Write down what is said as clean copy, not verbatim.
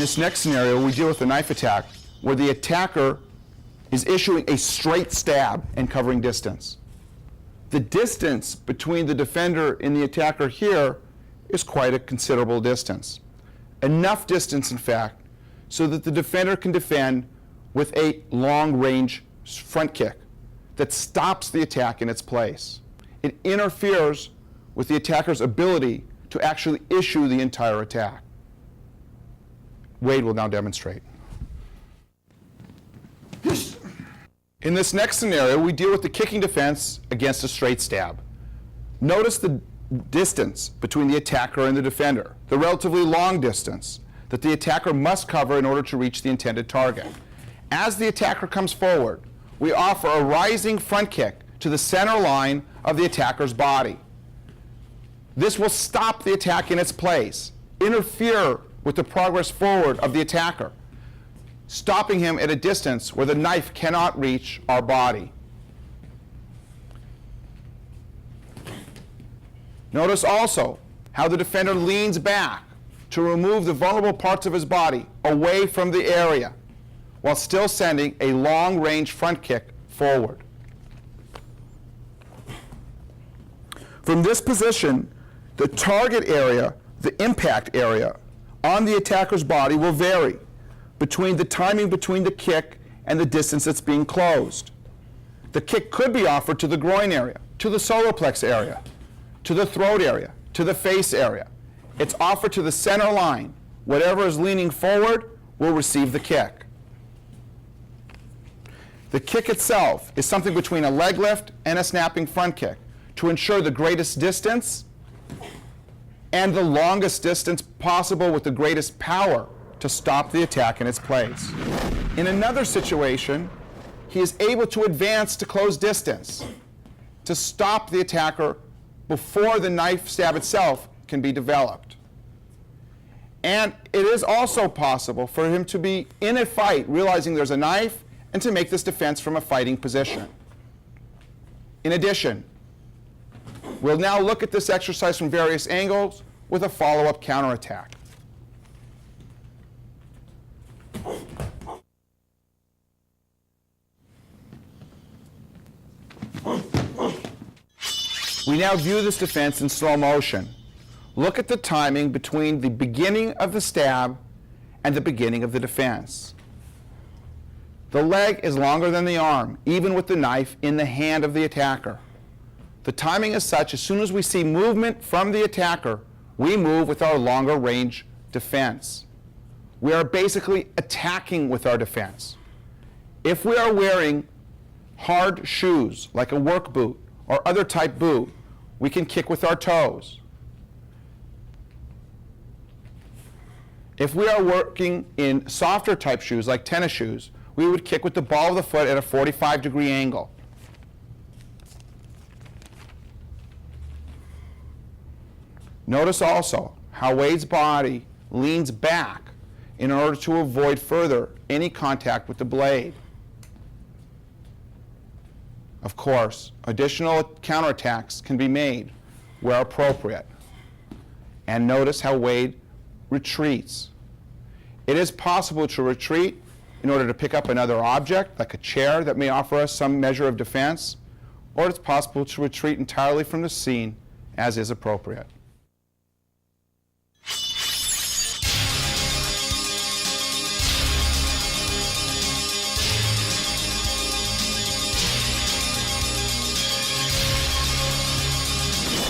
this next scenario, we deal with a knife attack where the attacker is issuing a straight stab and covering distance. The distance between the defender and the attacker here is quite a considerable distance. Enough distance, in fact, so that the defender can defend with a long-range front kick that stops the attack in its place. It interferes with the attacker's ability to actually issue the entire attack. Wade will now demonstrate. In this next scenario, we deal with the kicking defense against a straight stab. Notice the distance between the attacker and the defender, the relatively long distance that the attacker must cover in order to reach the intended target. As the attacker comes forward, we offer a rising front kick to the center line of the attacker's body. This will stop the attack in its place, interfere with the progress forward of the attacker, stopping him at a distance where the knife cannot reach our body. Notice also how the defender leans back to remove the vulnerable parts of his body away from the area while still sending a long-range front kick forward. From this position, the target area, the impact area on the attacker's body will vary between the timing between the kick and the distance that's being closed. The kick could be offered to the groin area, to the solar plex area, to the throat area, to the face area. It's offered to the center line. Whatever is leaning forward will receive the kick. The kick itself is something between a leg lift and a snapping front kick to ensure the greatest distance and the longest distance possible with the greatest power to stop the attack in its place. In another situation, he is able to advance to close distance to stop the attacker before the knife stab itself can be developed. And it is also possible for him to be in a fight, realizing there's a knife, and to make this defense from a fighting position. In addition, we'll now look at this exercise from various angles with a follow-up counterattack. We now view this defense in slow motion. Look at the timing between the beginning of the stab and the beginning of the defense. The leg is longer than the arm, even with the knife in the hand of the attacker. The timing is such, as soon as we see movement from the attacker, we move with our longer range defense. We are basically attacking with our defense. If we are wearing hard shoes, like a work boot or other type boot, we can kick with our toes. If we are working in softer type shoes, like tennis shoes, we would kick with the ball of the foot at a 45-degree angle. Notice also how Wade's body leans back in order to avoid further any contact with the blade. Of course, additional counterattacks can be made where appropriate. And notice how Wade retreats. It is possible to retreat in order to pick up another object, like a chair that may offer us some measure of defense, or it's possible to retreat entirely from the scene as is appropriate.